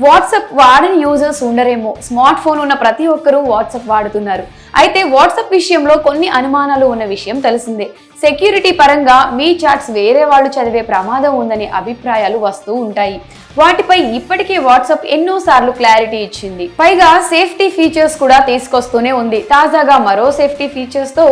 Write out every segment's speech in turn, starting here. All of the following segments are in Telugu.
వాట్సాప్ వాడని యూజర్స్ ఉండరేమో. స్మార్ట్ ఫోన్ ఉన్న ప్రతి ఒక్కరూ వాట్సాప్ వాడుతున్నారు. అయితే వాట్సాప్ విషయంలో కొన్ని అనుమానాలు ఉన్న విషయం తెలిసిందే. సెక్యూరిటీ పరంగా మీ చాట్స్ వేరే వాళ్ళు చదివే ప్రమాదం ఉందనే అభిప్రాయాలు వస్తూ ఉంటాయి. వాటిపై ఇప్పటికే వాట్సాప్ ఎన్నోసార్లు క్లారిటీ ఇచ్చింది. పైగా సేఫ్టీ ఫీచర్స్ కూడా తీసుకొస్తూనే ఉంది. తాజాగా మరో సేఫ్టీ ఫీచర్స్ తో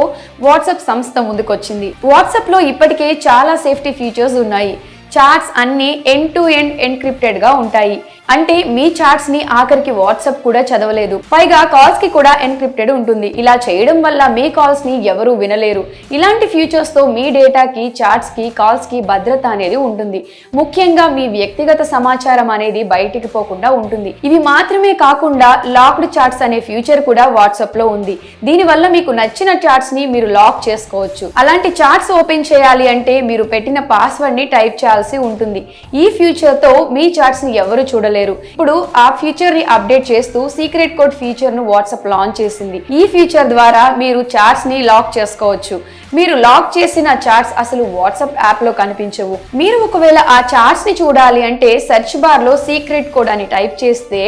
వాట్సాప్ సంస్థ ముందుకొచ్చింది. వాట్సాప్ లో ఇప్పటికే చాలా సేఫ్టీ ఫీచర్స్ ఉన్నాయి. చాట్స్ అన్ని ఎండ్ టు ఎండ్ ఎన్క్రిప్టెడ్ గా ఉంటాయి. అంటే మీ చాట్స్ ని ఆఖరికి వాట్సాప్ కూడా చదవలేదు. పైగా కాల్స్ కి కూడా ఎన్క్రిప్టెడ్ ఉంటుంది. ఇలా చేయడం వల్ల మీ కాల్స్ ని ఎవరూ వినలేరు. ఇలాంటి ఫీచర్స్ తో మీ డేటాకి, చాట్స్ కి, కాల్స్ కి భద్రత అనేది ఉంటుంది. ముఖ్యంగా మీ వ్యక్తిగత సమాచారం అనేది బయటికి పోకుండా ఉంటుంది. ఇవి మాత్రమే కాకుండా లాక్డ్ చాట్స్ అనే ఫ్యూచర్ కూడా వాట్సాప్ లో ఉంది. దీనివల్ల మీకు నచ్చిన చాట్స్ ని మీరు లాక్ చేసుకోవచ్చు. అలాంటి చాట్స్ ఓపెన్ చేయాలి అంటే మీరు పెట్టిన పాస్వర్డ్ ని టైప్ చేయాల్సి ఉంటుంది. ఈ ఫ్యూచర్ తో మీ చాట్స్ ని ఎవరు చూడలేరు. ఇప్పుడు ఆ ఫీచర్ ని అప్డేట్ చేస్తూ సీక్రెట్ కోడ్ ఫీచర్ ను వాట్సాప్ లాంచ్ చేసింది. ఈ ఫీచర్ ద్వారా మీరు చాట్స్ ని లాక్ చేసుకోవచ్చు. మీరు లాక్ చేసిన చాట్స్ అసలు వాట్సాప్ యాప్ లో కనిపించవు. మీరు ఒకవేళ ఆ చాట్స్ ని చూడాలి అంటే సెర్చ్ బార్ లో సీక్రెట్ కోడ్ అని టైప్ చేస్తే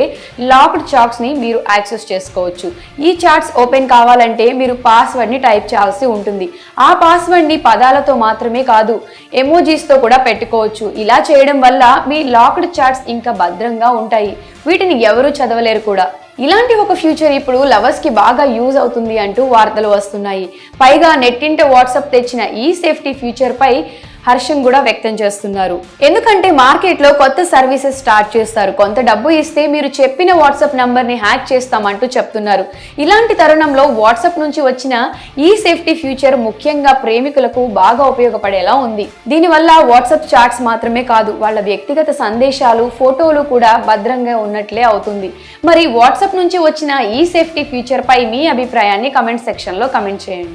లాక్డ్ చాట్స్ ని మీరు యాక్సెస్ చేసుకోవచ్చు. ఈ చాట్స్ ఓపెన్ కావాలంటే మీరు పాస్వర్డ్ ని టైప్ చేయాల్సి ఉంటుంది. ఆ పాస్వర్డ్ ని పదాలతో మాత్రమే కాదు, ఎమోజీస్ తో కూడా పెట్టుకోవచ్చు. ఇలా చేయడం వల్ల మీ లాక్డ్ చాట్స్ ఇంకా భద్రంగా ఉంటాయి. వీటిని ఎవరు చదవలేరు కూడా. ఇలాంటి ఒక ఫ్యూచర్ ఇప్పుడు లవర్స్ కి బాగా యూజ్ అవుతుంది అంటూ వార్తలు వస్తున్నాయి. పైగా నెట్టింట వాట్సాప్ తెచ్చిన ఈ సేఫ్టీ ఫ్యూచర్ పై హర్షం కూడా వ్యక్తం చేస్తున్నారు. ఎందుకంటే మార్కెట్ లో కొత్త సర్వీసెస్ స్టార్ట్ చేస్తారు. కొంత డబ్బు ఇస్తే మీరు చెప్పిన వాట్సాప్ నంబర్ ని హ్యాక్ చేస్తామంటూ చెప్తున్నారు. ఇలాంటి తరుణంలో వాట్సాప్ నుంచి వచ్చిన ఈ సేఫ్టీ ఫ్యూచర్ ముఖ్యంగా ప్రేమికులకు బాగా ఉపయోగపడేలా ఉంది. దీనివల్ల వాట్సాప్ చాట్స్ మాత్రమే కాదు, వాళ్ళ వ్యక్తిగత సందేశాలు, ఫోటోలు కూడా భద్రంగా ఉన్నట్లే అవుతుంది. మరి వాట్సాప్ నుంచి వచ్చిన ఈ సేఫ్టీ ఫ్యూచర్ పై మీ అభిప్రాయాన్ని కమెంట్ సెక్షన్ లో కమెంట్ చేయండి.